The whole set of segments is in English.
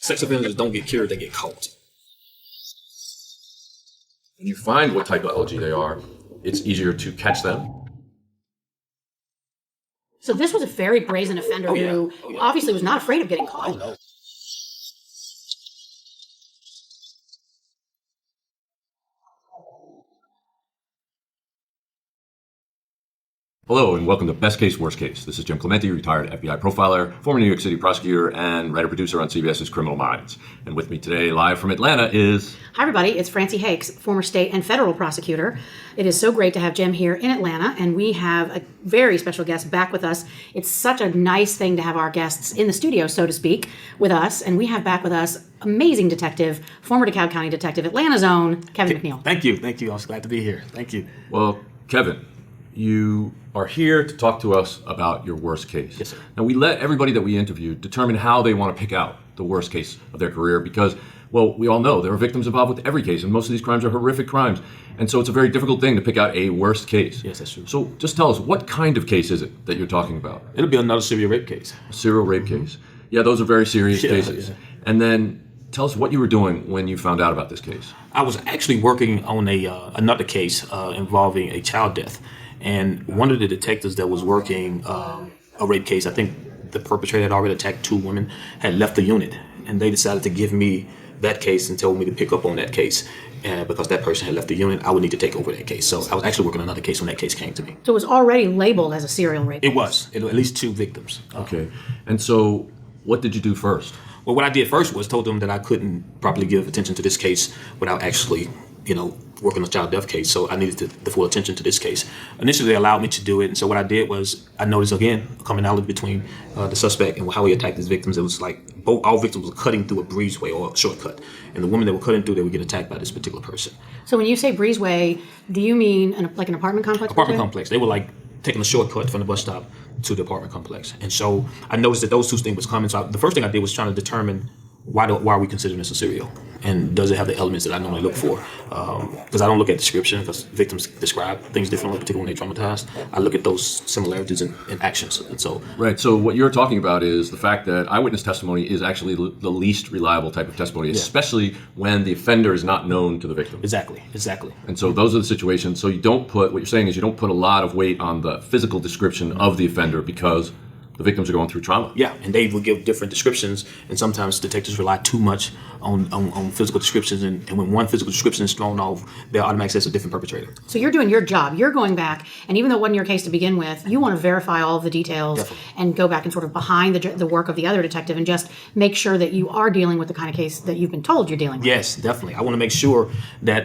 Sex offenders don't get cured, they get caught. When you find what type of LG they are, it's easier to catch them. So this was a very brazen offender who obviously was not afraid of getting caught. Oh, no. Hello and welcome to Best Case, Worst Case. This is Jim Clemente, retired FBI profiler, former New York City prosecutor, and writer-producer on CBS's Criminal Minds. And with me today, live from Atlanta, is... Hi everybody, it's Francie Hakes, former state and federal prosecutor. It is so great to have Jim here in Atlanta, and we have a very special guest back with us. It's such a nice thing to have our guests in the studio, so to speak, with us. And we have back with us amazing detective, former DeKalb County detective, Atlanta's own Kevin McNeil. Thank you. I was glad to be here. Thank you. Well, Kevin, you are here to talk to us about your worst case. Yes, sir. Now, we let everybody that we interviewed determine how they want to pick out the worst case of their career because, well, we all know there are victims involved with every case, and most of these crimes are horrific crimes. And so it's a very difficult thing to pick out a worst case. Yes, that's true. So just tell us, what kind of case is it that you're talking about? It'll be another serial rape case. A serial rape case. Yeah, those are very serious cases. Yeah. And then tell us what you were doing when you found out about this case. I was actually working on another case involving a child death. And one of the detectives that was working a rape case, I think the perpetrator had already attacked two women, had left the unit. And they decided to give me that case and told me to pick up on that case. Because that person had left the unit, I would need to take over that case. So I was actually working on another case when that case came to me. So it was already labeled as a serial rape case. It was. At least two victims. Okay. And so what did you do first? Well, what I did first was told them that I couldn't properly give attention to this case without actually, working on a child death case. So I needed the full attention to this case. Initially, they allowed me to do it. And so what I did was I noticed, again, a commonality between the suspect and how he attacked his victims. It was like all victims were cutting through a breezeway or a shortcut. And the women that were cutting through, they would get attacked by this particular person. So when you say breezeway, do you mean an apartment complex? Apartment complex. They were like taking a shortcut from the bus stop to the apartment complex. And so I noticed that those two things was coming. So the first thing I did was trying to determine why are we considering this a serial? And does it have the elements that I normally look for? Because I don't look at description, because victims describe things differently, particularly when they're traumatized. I look at those similarities in actions. And so, right. So what you're talking about is the fact that eyewitness testimony is actually the least reliable type of testimony, especially when the offender is not known to the victim. Exactly. And so those are the situations. So what you're saying is you don't put a lot of weight on the physical description of the offender because the victims are going through trauma. Yeah, and they will give different descriptions, and sometimes detectives rely too much on physical descriptions, and when one physical description is thrown off, they'll automatically say it's a different perpetrator. So you're doing your job. You're going back, and even though it wasn't your case to begin with, you want to verify all of the details and go back and sort of behind the work of the other detective and just make sure that you are dealing with the kind of case that you've been told you're dealing with. Yes, definitely. I want to make sure that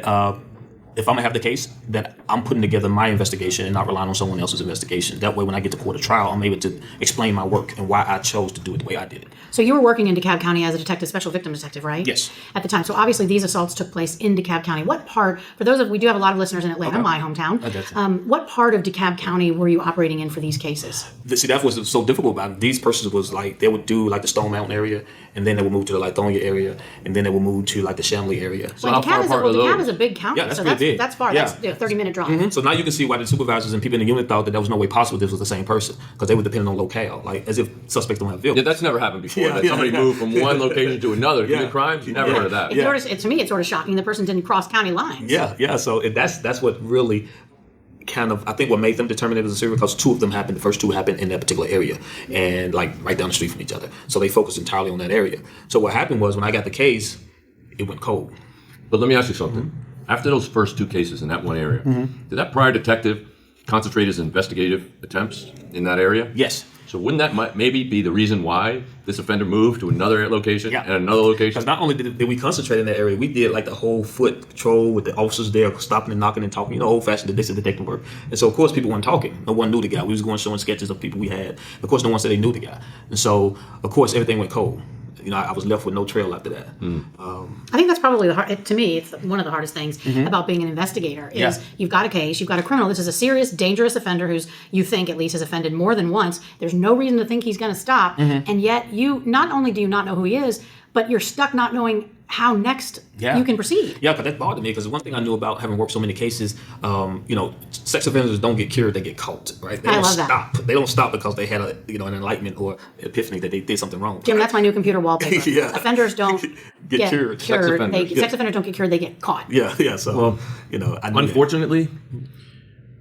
if I'm going to have the case, that I'm putting together my investigation and not relying on someone else's investigation. That way, when I get to court or trial, I'm able to explain my work and why I chose to do it the way I did it. So you were working in DeKalb County as a detective, special victim detective, right? Yes. At the time. So obviously these assaults took place in DeKalb County. What part, we do have a lot of listeners in Atlanta, my hometown. What part of DeKalb County were you operating in for these cases? See, that was so difficult about it. These persons was like, they would do like the Stone Mountain area, and then they would move to the Lithonia area, and then they would move to like the Chamblee area. So DeKalb is a big county. Yeah, that's so pretty big. That's far. Yeah. That's a 30-minute drive. Mm-hmm. So now you can see why the supervisors and people in the unit thought that there was no way possible this was the same person, because they were depending on locale, like as if suspects don't have vehicles. Yeah, that's never happened before. Somebody moved from one location to another to commit crimes. You never heard of that. To me, it's sort of shocking the person didn't cross county lines. Yeah. So that's what really kind of, I think, what made them determine it as a serial, because two of them happened. The first two happened in that particular area, and like right down the street from each other. So they focused entirely on that area. So what happened was when I got the case, it went cold. But let me ask you something. Mm-hmm. After those first two cases in that one area, did that prior detective concentrate his investigative attempts in that area? Yes. So wouldn't that maybe be the reason why this offender moved to another location and another location? Because not only did we concentrate in that area, we did like the whole foot patrol with the officers there stopping and knocking and talking, old-fashioned detective work. And so, of course, people weren't talking. No one knew the guy. We was going showing sketches of people we had. Of course, no one said they knew the guy. And so, of course, everything went cold. I was left with no trail after that. I think that's probably to me, it's one of the hardest things about being an investigator is you've got a case, you've got a criminal. This is a serious, dangerous offender who's, you think at least, has offended more than once. There's no reason to think he's going to stop. And yet not only do you not know who he is, but you're stuck not knowing how next Yeah. you can proceed. Yeah, because that bothered me. Because one thing I knew about having worked so many cases, sex offenders don't get cured; they get caught. Right? They I don't love that. stop. They don't stop because they had an enlightenment or epiphany that they did something wrong. Jim, that's my new computer wallpaper. Yeah. Offenders don't Get cured. Sex offenders. Sex offenders don't get cured; they get caught. Yeah. So, I knew Unfortunately,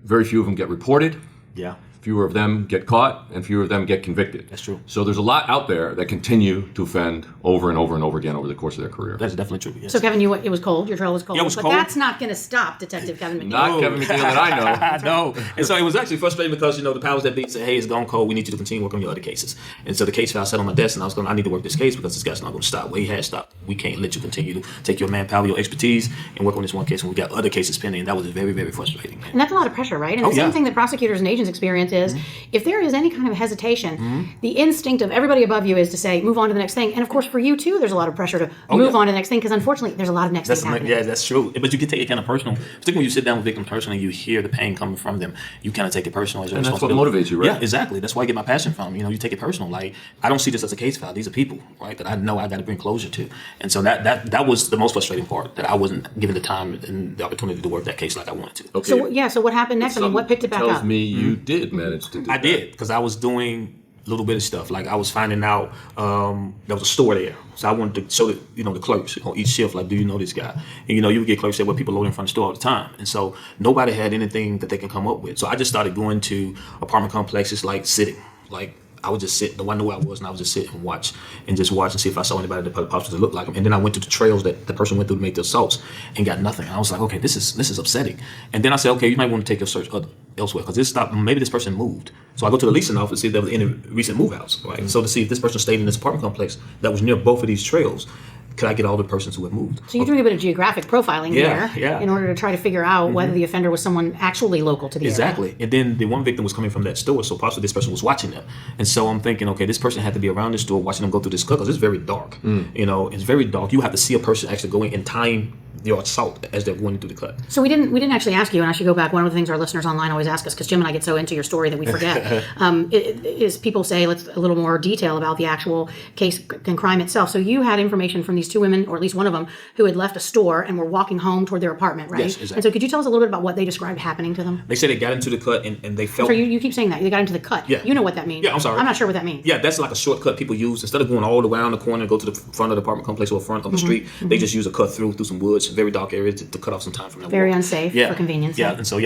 very few of them get reported. that. Yeah. Fewer of them get caught, and fewer of them get convicted. That's true. So there's a lot out there that continue to offend over and over and over again over the course of their career. That's definitely true. Yes. So Kevin, it was cold. Your trail was cold. Yeah, it was but cold. that's not going to stop Detective Kevin McNeil. Not Kevin McNeil that I know. I know. And so it was actually frustrating because, the powers that be said, hey, it's gone cold. We need you to continue working on your other cases. And so the case file sat on my desk, and I need to work this case because this guy's not going to stop. Well, he has stopped. We can't let you continue to take your manpower, your expertise, and work on this one case when we got other cases pending. And that was very, very frustrating. And that's a lot of pressure, right? And the same yeah. thing that prosecutors and agents experience is if there is any kind of hesitation, the instinct of everybody above you is to say, move on to the next thing. And of course, for you too, there's a lot of pressure to move on to the next thing because unfortunately, there's a lot of next things happening. Yeah, that's true. But you can take it kind of personal. Particularly when you sit down with victims personally, you hear the pain coming from them. You kind of take it personal as a And that's what responsibility. motivates you, right? Yeah, exactly. That's where I get my passion from. You take it personal. Like, I don't see this as a case file. These are people, right, that I know I got to bring closure to. And so that was the most frustrating part, that I wasn't given the time and the opportunity to work that case like I wanted to. Okay. So what happened next? I mean, what picked it back tells up? me you did manage to do I that. did, because I was doing a little bit of stuff. Like, I was finding out there was a store there. So I wanted to show the clerks on each shift, like, do you know this guy? And you would get clerks that were people loading in front of the store all the time. And so nobody had anything that they can come up with. So I just started going to apartment complexes, like sitting. Like, I would just sit, no one knew where I was, and I would just sit and watch and see if I saw anybody that possibly looked like him. And then I went to the trails that the person went through to make the assaults and got nothing. And I was like, okay, this is upsetting. And then I said, okay, you might want to take a search elsewhere, because maybe this person moved. So I go to the leasing office to see if there was any recent move outs, right? So to see if this person stayed in this apartment complex that was near both of these trails, could I get all the persons who had moved? So you're doing a bit of geographic profiling Yeah, there yeah. in order to try to figure out whether the offender was someone actually local to the area. Exactly. And then the one victim was coming from that store, so possibly this person was watching them. And so I'm thinking, okay, this person had to be around this store watching them go through this cut, because it's very dark. It's very dark. You have to see a person actually going and time your assault as they're going through the cut. So we didn't actually ask you, and I should go back. One of the things our listeners online always ask us, because Jim and I get so into your story that we forget, is people say, let's a little more detail about the actual case and crime itself. So you had information from these two women, or at least one of them, who had left a store and were walking home toward their apartment, right? Yes, exactly. And so could you tell us a little bit about what they described happening to them? They said they got into the cut and they felt... So you keep saying that. They got into the cut. Yeah. You know what that means. Yeah, I'm sorry. I'm not sure what that means. Yeah, that's like a shortcut people use. Instead of going all the way around the corner and go to the front of the apartment complex or front of the street, they just use a cut through some woods, very dark areas to cut off some time from that Very walk. unsafe for convenience. Yeah, and so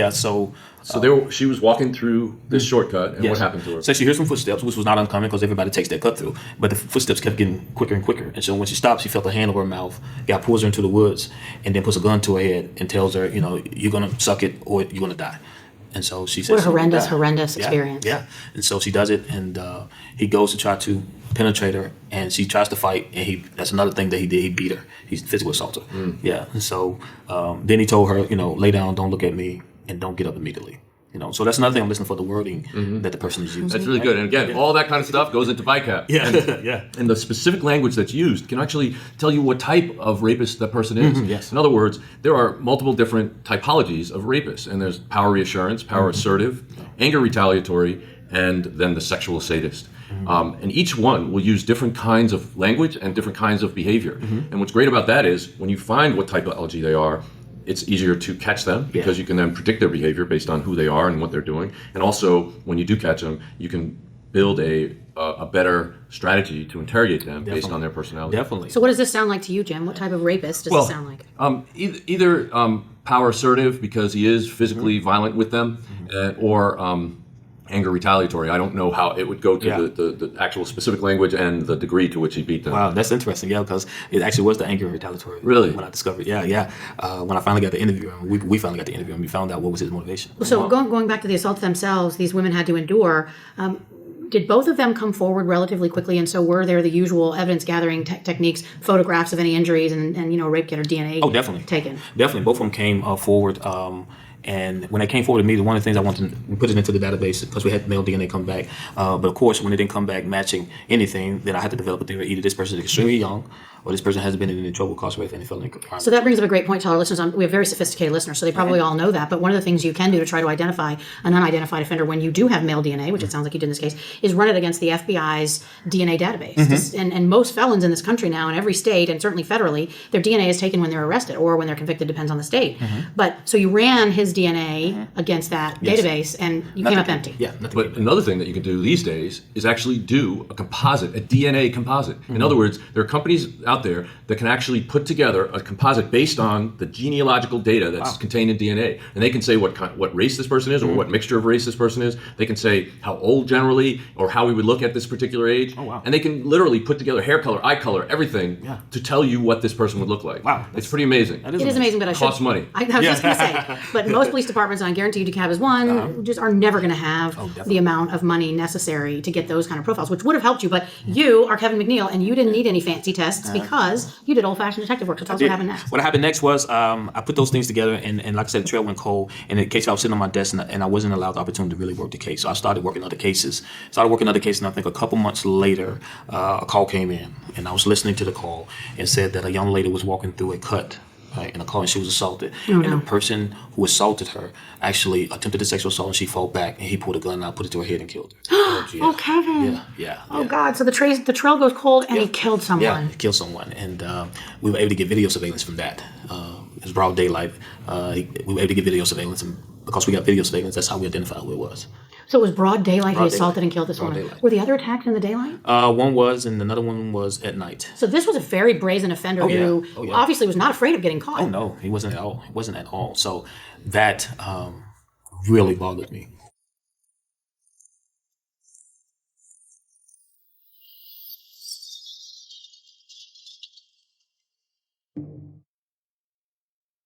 She was walking through this shortcut, and what happened to her? So she hears some footsteps, which was not uncommon because everybody takes that cut through. But the footsteps kept getting quicker and quicker. And so when she stopped, she felt a hand over her mouth. Guy pulls her into the woods and then puts a gun to her head and tells her, you're going to suck it or you're going to die. And so she says, What a horrendous yeah, experience. Yeah. And so she does it, and he goes to try to penetrate her, and she tries to fight, and that's another thing that he did. He beat her. He physically assaulted her. Yeah. And so then he told her, lay down, don't look at me, and don't get up immediately. So that's another thing I'm listening for, the wording that the person is using. That's really good. And again, all that kind of stuff goes into VICAP. Yeah. And the specific language that's used can actually tell you what type of rapist that person is. Yes. In other words, there are multiple different typologies of rapists. And there's power reassurance, power assertive, anger retaliatory, and then the sexual sadist. And each one will use different kinds of language and different kinds of behavior. And what's great about that is when you find what typology they are, it's easier to catch them because you can then predict their behavior based on who they are and what they're doing. And also, when you do catch them, you can build a better strategy to interrogate them based on their personality. Definitely. So what does this sound like to you, Jim? What type of rapist does this sound like? Either power assertive because he is physically violent with them, or anger retaliatory. I don't know how it would go to the actual specific language and the degree to which he beat them. Wow, that's interesting. Yeah, because it actually was the anger retaliatory. Really? When I discovered, yeah. When I finally got the interview, and we finally got the interview, and we found out what was his motivation. So going back to the assaults themselves, these women had to endure. Did both of them come forward relatively quickly? And so were there the usual evidence gathering techniques, photographs of any injuries, and rape kit or DNA definitely taken? Definitely. Both of them came forward. And when they came forward to me, one of the things I wanted to put it into the database because we had male DNA come back. But of course, when it didn't come back matching anything, then I had to develop a theory. Either this person is extremely young, or this person hasn't been in any trouble incarcerated for any felony crime. So that brings up a great point to our listeners. We have very sophisticated listeners, so they probably all know that. But one of the things you can do to try to identify an unidentified offender when you do have male DNA, which it sounds like you did in this case, is run it against the FBI's DNA database. And most felons in this country now, in every state, and certainly federally, their DNA is taken when they're arrested or when they're convicted, depends on the state. But so you ran his DNA against that database, and you came up empty. Yeah, nothing. But another thing that you can do these days is actually do a composite, a DNA composite. In other words, there are companies out there that can actually put together a composite based on the genealogical data that's contained in DNA. And they can say what race this person is or what mixture of race this person is. They can say how old generally or how we would look at this particular age. And they can literally put together hair color, eye color, everything to tell you what this person would look like. Wow. It's pretty amazing. It is amazing, but I should... Costs money. I was just going to say, but most police departments, and I guarantee you DeKalb is one, just are never going to have the amount of money necessary to get those kind of profiles, which would have helped you. But you are Kevin McNeil, and you didn't need any fancy tests because you did old-fashioned detective work. So tell us what happened next. What happened next was I put those things together, and like I said, the trail went cold. And in the case I was sitting on my desk, and I wasn't allowed the opportunity to really work the case. So I started working other cases. And I think a couple months later, a call came in, and I was listening to the call and said that a young lady was walking through a cut in a car and she was assaulted. And the person who assaulted her actually attempted a sexual assault, and she fell back, and he pulled a gun out, put it to her head, and killed her. Oh, Kevin. Yeah. Oh, God. So the trail goes cold, and he killed someone. Yeah, he killed someone. And we were able to get video surveillance from that. It was broad daylight. We were able to get video surveillance, and because we got video surveillance, that's how we identified who it was. So it was broad daylight. He assaulted and killed this woman. Daylight. Were the other attacks in the daylight? One was, and another one was at night. So this was a very brazen offender who obviously was not afraid of getting caught. Oh, no, he wasn't at all. He wasn't at all. So that really bothered me.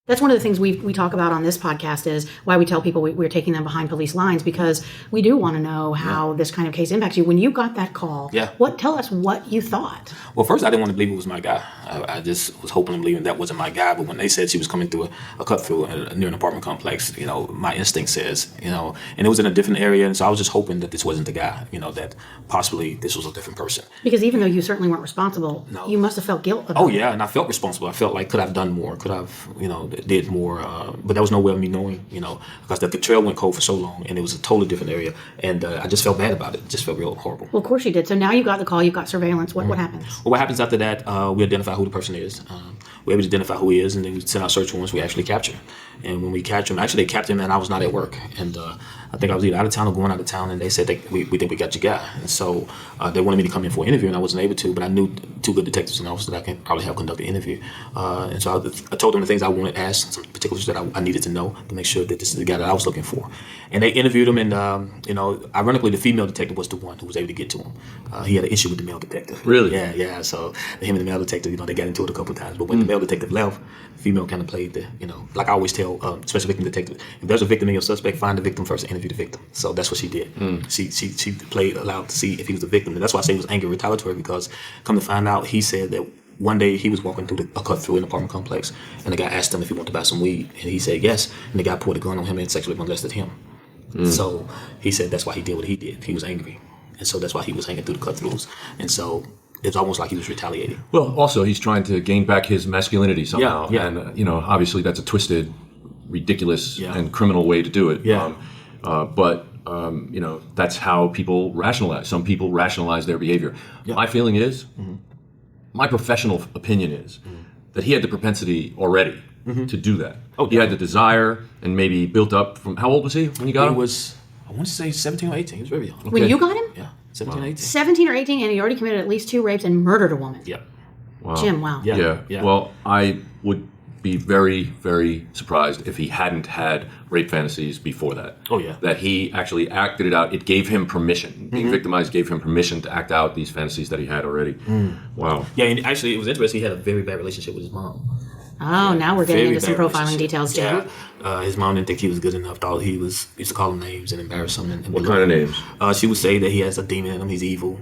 That's one of the things we talk about on this podcast is why we tell people we're taking them behind police lines, because we do want to know how this kind of case impacts you. When you got that call, tell us what you thought. Well, first, I didn't want to believe it was my guy. I just was hoping and believing that wasn't my guy. But when they said she was coming through a cut through near an apartment complex, my instinct says, and it was in a different area. And so I was just hoping that this wasn't the guy, that possibly this was a different person. Because even though you certainly weren't responsible, you must have felt guilt about it. And I felt responsible. I felt like, could I have done more? Could I have, did more? But there was no way of me knowing, because the trail went cold for so long, and it was a totally different area. And I just felt bad about it. It just felt real horrible. Well, of course you did. So now you got the call, you got surveillance. What happens? Well, what happens after that, we identify who the person is. We're able to identify who he is, and then we send out search warrants. We actually capture him. And when we capture him, actually they captured him and I was not at work. And I think I was either out of town or going out of town, and they said, we think we got your guy. And so they wanted me to come in for an interview, and I wasn't able to, but I knew two good detectives and officers that I can probably help conduct the interview. And so I told them the things I wanted to ask, some particulars that I needed to know to make sure that this is the guy that I was looking for. And they interviewed him, and ironically, the female detective was the one who was able to get to him. He had an issue with the male detective. Really? Yeah. So him and the male detective, they got into it a couple of times. But when the male detective left, the female kind of played the, like I always tell special victim detective, if there's a victim in your suspect, find the victim first and interview the victim. So that's what she did. She played allowed to see if he was the victim. And that's why I say it was angry retaliatory, because come to find out, he said that one day he was walking through a cut through an apartment complex, and the guy asked him if he wanted to buy some weed, and he said yes, and the guy pulled a gun on him and sexually molested him. So he said that's why he did what he did. He was angry, and so that's why he was hanging through the cut throughs. And so it's almost like he was retaliating. Well, also he's trying to gain back his masculinity somehow, and obviously that's a twisted, ridiculous, and criminal way to do it. But that's how people rationalize. Some people rationalize their behavior. My feeling is, my professional opinion is, that he had the propensity already to do that. He had the desire, and maybe built up from, how old was he when you got him? He was, I want to say 17 or 18. He was very young. When you got him? Yeah, 17 or 18. 17 or 18, and he already committed at least 2 rapes and murdered a woman. Yeah. Wow. Jim, wow. Yeah. Well, I would be very, very surprised if he hadn't had rape fantasies before that. Oh, yeah. That he actually acted it out. It gave him permission. Being victimized gave him permission to act out these fantasies that he had already. Wow. Yeah, and actually it was interesting. He had a very bad relationship with his mom. Oh, now we're getting into some profiling details, Jim. Yeah. His mom didn't think he was good enough. Thought he was, used to call him names and embarrass him. And what kind of names? She would say that he has a demon in him. He's evil.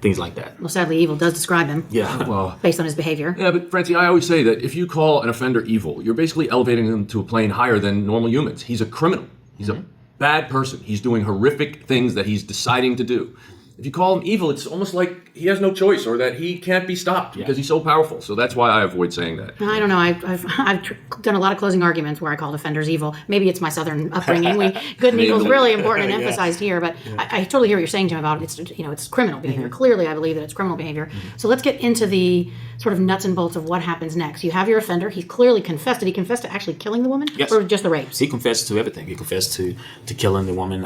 Things like that. Well, sadly, evil does describe him. Yeah. Well, based on his behavior. Yeah, but Francie, I always say that if you call an offender evil, you're basically elevating him to a plane higher than normal humans. He's a criminal. He's a bad person. He's doing horrific things that he's deciding to do. if you call him evil, it's almost like he has no choice or that he can't be stopped because he's so powerful. So that's why I avoid saying that. I don't know. I've done a lot of closing arguments where I called offenders evil. Maybe it's my Southern upbringing. Good and evil is really important and emphasized here. But I totally hear what you're saying, Jim, about it's criminal behavior. Clearly, I believe that it's criminal behavior. So let's get into the sort of nuts and bolts of what happens next. You have your offender. He clearly confessed. Did he confess to actually killing the woman, or just the rapes? He confessed to everything. He confessed to killing the woman.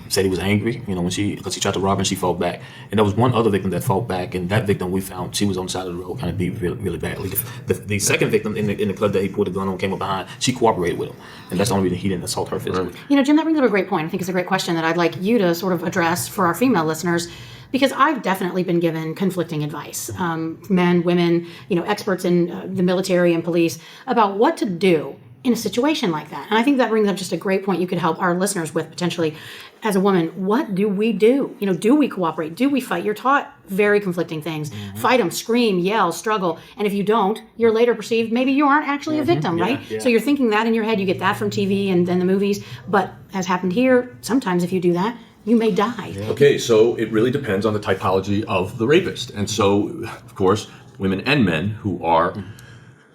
Said he was angry, because he tried to rob her and she fought back. And there was one other victim that fought back, and that victim we found she was on the side of the road, kind of beat really, really badly. The second victim in the club that he pulled the gun on came up behind. She cooperated with him, and that's the only reason he didn't assault her physically. Jim, that brings up a great point. I think it's a great question that I'd like you to sort of address for our female listeners, because I've definitely been given conflicting advice, men, women, experts in the military and police, about what to do in a situation like that. And I think that brings up just a great point you could help our listeners with potentially. As a woman, what do we do? Do we cooperate? Do we fight? You're taught very conflicting things. Fight them, scream, yell, struggle. And if you don't, you're later perceived, maybe you aren't actually a victim, right? Yeah. So you're thinking that in your head. You get that from TV and then the movies. But as happened here, sometimes if you do that, you may die. Okay, so it really depends on the typology of the rapist. And so, of course, women and men who are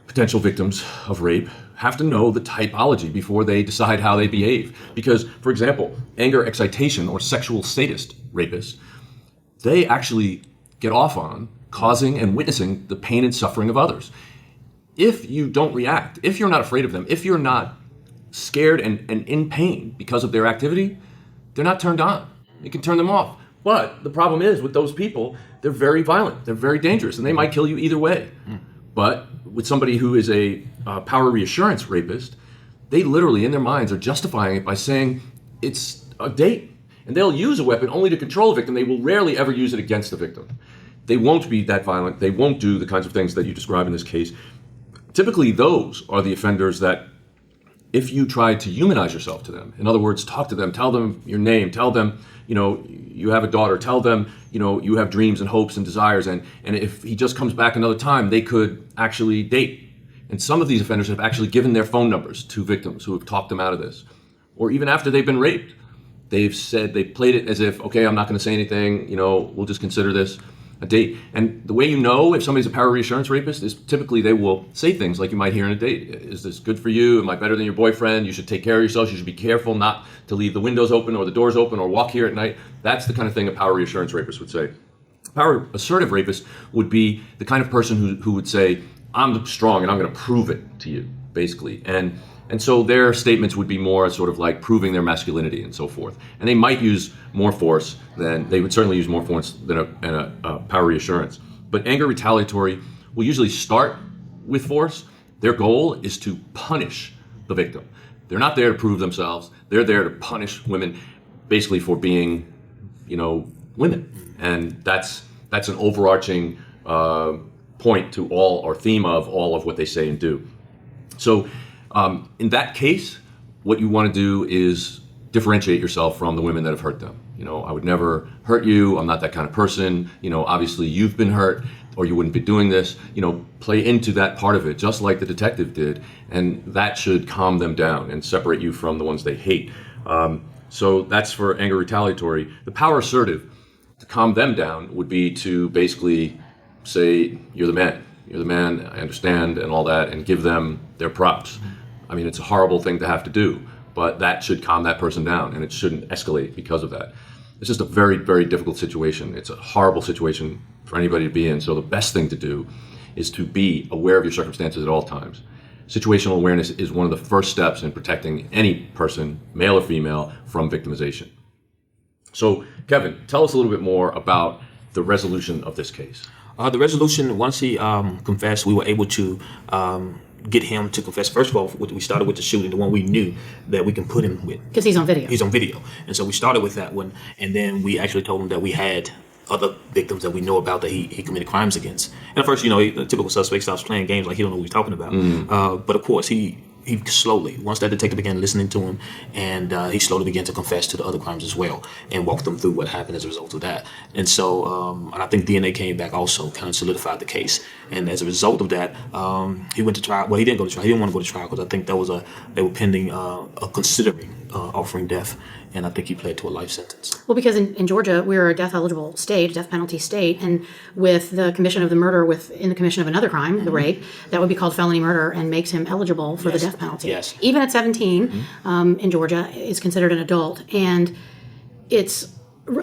potential victims of rape have to know the typology before they decide how they behave. Because, for example, anger excitation or sexual sadist rapists, they actually get off on causing and witnessing the pain and suffering of others. If you don't react, if you're not afraid of them, if you're not scared and in pain because of their activity, they're not turned on. It can turn them off. But the problem is with those people, they're very violent, they're very dangerous, and they might kill you either way. But with somebody who is a power reassurance rapist, they literally in their minds are justifying it by saying it's a date. And they'll use a weapon only to control a victim. They will rarely ever use it against the victim. They won't be that violent. They won't do the kinds of things that you describe in this case. Typically, those are the offenders that if you try to humanize yourself to them, in other words, talk to them, tell them your name, tell them, you have a daughter, tell them, you have dreams and hopes and desires, and if he just comes back another time, they could actually date. And some of these offenders have actually given their phone numbers to victims who have talked them out of this. Or even after they've been raped, they've played it as if, okay, I'm not going to say anything, we'll just consider this a date. And the way you know if somebody's a power reassurance rapist is typically they will say things like you might hear in a date. Is this good for you? Am I better than your boyfriend? You should take care of yourself. You should be careful not to leave the windows open or the doors open or walk here at night. That's the kind of thing a power reassurance rapist would say. A power assertive rapist would be the kind of person who would say, I'm strong and I'm going to prove it to you, basically. And so their statements would be more sort of like proving their masculinity and so forth. And they might use more force they would certainly use more force than a power reassurance. But anger retaliatory will usually start with force. Their goal is to punish the victim. They're not there to prove themselves. They're there to punish women basically for being, women. And that's an overarching point to all, or theme of all of what they say and do. So in that case, what you want to do is differentiate yourself from the women that have hurt them. I would never hurt you. I'm not that kind of person. Obviously you've been hurt or you wouldn't be doing this. Play into that part of it, just like the detective did. And that should calm them down and separate you from the ones they hate. So that's for anger retaliatory. The power assertive, to calm them down, would be to basically say, you're the man. You're the man, I understand, and all that, and give them their props. I mean, it's a horrible thing to have to do, but that should calm that person down, and it shouldn't escalate because of that. It's just a very, very difficult situation. It's a horrible situation for anybody to be in, so the best thing to do is to be aware of your circumstances at all times. Situational awareness is one of the first steps in protecting any person, male or female, from victimization. So, Kevin, tell us a little bit more about the resolution of this case. The resolution, once he confessed, we were able to get him to confess. First of all, we started with the shooting, the one we knew that we can put him with. Because he's on video. He's on video. And so we started with that one, and then we actually told him that we had other victims that we know about that he committed crimes against. And at first, the typical suspect stops playing games like he don't know what he's talking about. But of course, he slowly, once that detective began listening to him, and he slowly began to confess to the other crimes as well, and walk them through what happened as a result of that. And so, and I think DNA came back also, kind of solidified the case. And as a result of that, he went to trial. Well, he didn't go to trial. He didn't want to go to trial because I think they were pending, considering offering death, and I think he pled to a life sentence. Well, because in Georgia, we're a death-eligible state, death penalty state, and with the commission of the murder in the commission of another crime, the rape, that would be called felony murder and makes him eligible for the death penalty. Yes. Even at 17, in Georgia, is considered an adult. And it's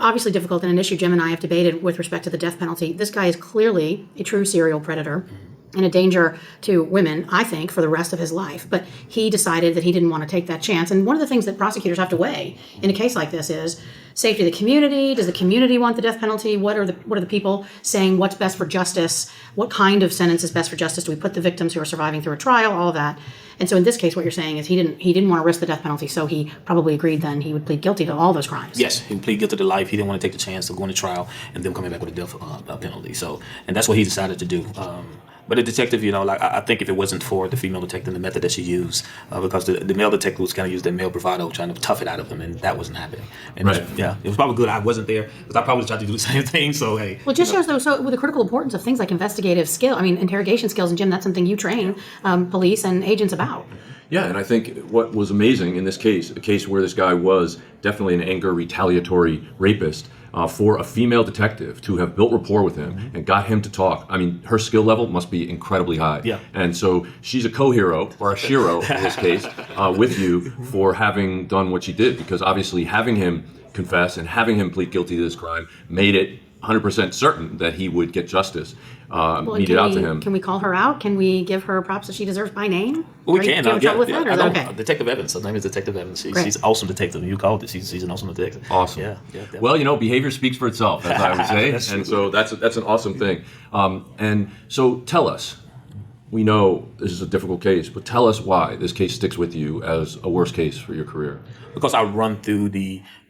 obviously difficult and an issue Jim and I have debated with respect to the death penalty. This guy is clearly a true serial predator and a danger to women, I think, for the rest of his life. But he decided that he didn't want to take that chance. And one of the things that prosecutors have to weigh in a case like this is safety of the community. Does the community want the death penalty? What are the people saying? What's best for justice? What kind of sentence is best for justice? Do we put the victims who are surviving through a trial? All of that. And so in this case, what you're saying is he didn't want to risk the death penalty, so he probably agreed then he would plead guilty to all those crimes. Yes, he would plead guilty to life. He didn't want to take the chance of going to trial and then coming back with a death penalty. So, and that's what he decided to do. But the detective, I think if it wasn't for the female detective, the method that she used, because the male detective was kind of used their male bravado, trying to tough it out of him, and that wasn't happening. And right. it was probably good I wasn't there, because I probably tried to do the same thing. So hey, well, it just shows though. So with the critical importance of things like investigative skill, interrogation skills, and Jim, that's something you train police and agents about. Yeah, and I think what was amazing in this case, a case where this guy was definitely an anger retaliatory rapist, for a female detective to have built rapport with him and got him to talk. Her skill level must be incredibly high. Yeah. And so she's a co-hero, or a shiro in this case, with you for having done what she did, because obviously having him confess and having him plead guilty to this crime made it 100% certain that he would get justice meted out to him. Can we call her out? Can we give her props that she deserves by name? Well, we can. Okay. Detective Evans. Her name is Detective Evans. She's an awesome detective. You called it. She's an awesome detective. Awesome. Yeah. Well, behavior speaks for itself, as I would say, and so that's an awesome thing. And so tell us. We know this is a difficult case, but tell us why this case sticks with you as a worst case for your career. Because I run through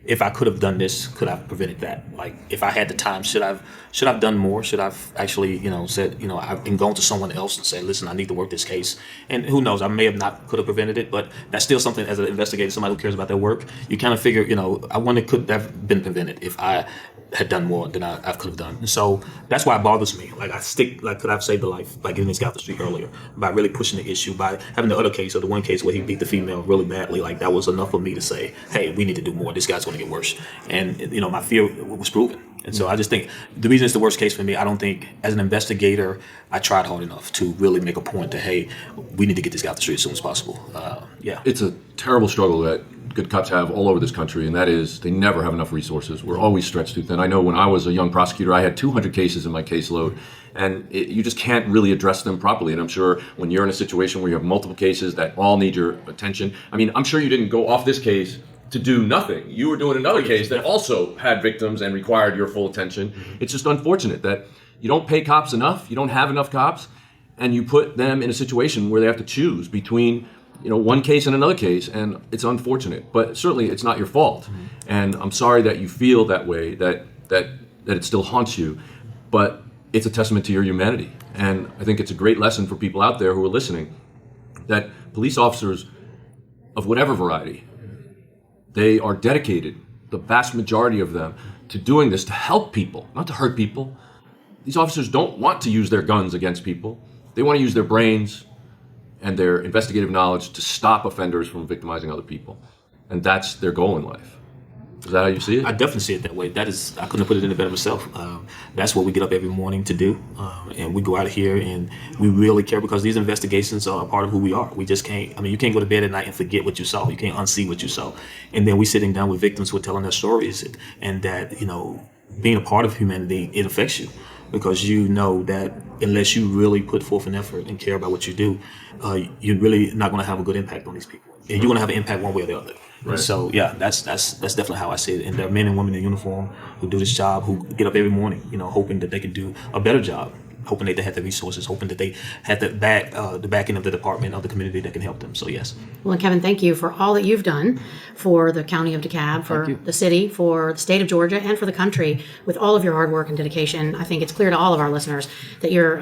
if I could have done this, could I have prevented that? Like, if I had the time, should I've done more? Should I've actually, said, I've been going to someone else and said, listen, I need to work this case. And who knows, I may have not could have prevented it, but that's still something as an investigator, somebody who cares about their work, you kind of figure, I wonder could have been prevented if I had done more than I could have done. And so that's why it bothers me. Like, could I have saved a life by getting this guy off the street earlier, by really pushing the issue, by having the other case, or the one case where he beat the female really badly. Like, that was enough for me to say, hey, we need to do more. This guy's going to get worse. And, my fear was proven. And so I just think the reason it's the worst case for me, I don't think as an investigator, I tried hard enough to really make a point that, hey, we need to get this guy off the street as soon as possible. It's a terrible struggle that good cops have all over this country, and that is they never have enough resources. We're always stretched too thin. I know when I was a young prosecutor, I had 200 cases in my caseload, and you just can't really address them properly. And I'm sure when you're in a situation where you have multiple cases that all need your attention, I'm sure you didn't go off this case to do nothing. You were doing another case that also had victims and required your full attention. It's just unfortunate that you don't pay cops enough, you don't have enough cops, and you put them in a situation where they have to choose between one case and another case, and it's unfortunate. But certainly it's not your fault. And I'm sorry that you feel that way, that it still haunts you, but it's a testament to your humanity. And I think it's a great lesson for people out there who are listening, that police officers of whatever variety, they are dedicated, the vast majority of them, to doing this to help people, not to hurt people. These officers don't want to use their guns against people. They want to use their brains and their investigative knowledge to stop offenders from victimizing other people. And that's their goal in life. Is that how you see it? I definitely see it that way. I couldn't have put it in a better myself. That's what we get up every morning to do. And we go out here and we really care, because these investigations are a part of who we are. We just can't, you can't go to bed at night and forget what you saw. You can't unsee what you saw. And then we're sitting down with victims who are telling their stories, and that, being a part of humanity, it affects you. Because you know that unless you really put forth an effort and care about what you do, you're really not going to have a good impact on these people. And you're going to have an impact one way or the other. Right. So yeah, that's definitely how I see it. And there are men and women in uniform who do this job, who get up every morning, hoping that they can do a better job, hoping that they had the resources, hoping that they had the backing of the department, of the community that can help them. So yes. Well, and Kevin, thank you for all that you've done for the county of DeKalb, for the city, for the state of Georgia, and for the country. With all of your hard work and dedication, I think it's clear to all of our listeners that your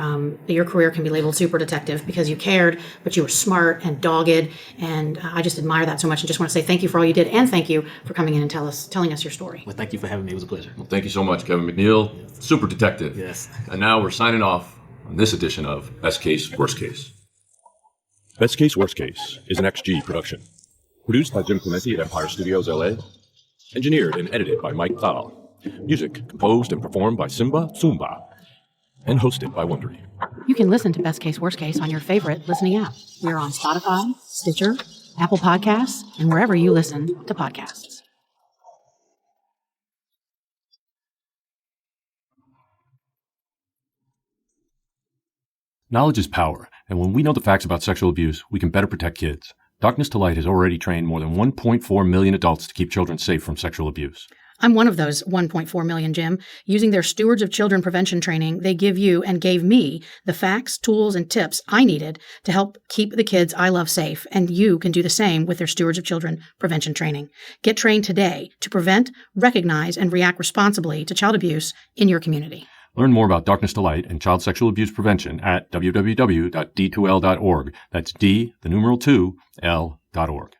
career can be labeled super detective, because you cared, but you were smart and dogged, and I just admire that so much, and just want to say thank you for all you did, and thank you for coming in and telling us your story. Well, thank you for having me. It was a pleasure. Well, thank you so much, Kevin McNeil, super detective. Yes. And now we're signing off on this edition of Best Case, Worst Case. Best Case, Worst Case is an XG production. Produced by Jim Clementi at Empire Studios, LA. Engineered and edited by Mike Thal. Music composed and performed by Simba Sumba. And hosted by Wondery. You can listen to Best Case, Worst Case on your favorite listening app. We're on Spotify, Stitcher, Apple Podcasts, and wherever you listen to podcasts. Knowledge is power, and when we know the facts about sexual abuse, we can better protect kids. Darkness to Light has already trained more than 1.4 million adults to keep children safe from sexual abuse. I'm one of those 1.4 million, Jim. Using their Stewards of Children prevention training, they give you and gave me the facts, tools, and tips I needed to help keep the kids I love safe, and you can do the same with their Stewards of Children prevention training. Get trained today to prevent, recognize, and react responsibly to child abuse in your community. Learn more about Darkness to Light and child sexual abuse prevention at www.d2l.org. That's D, the numeral 2, L.org.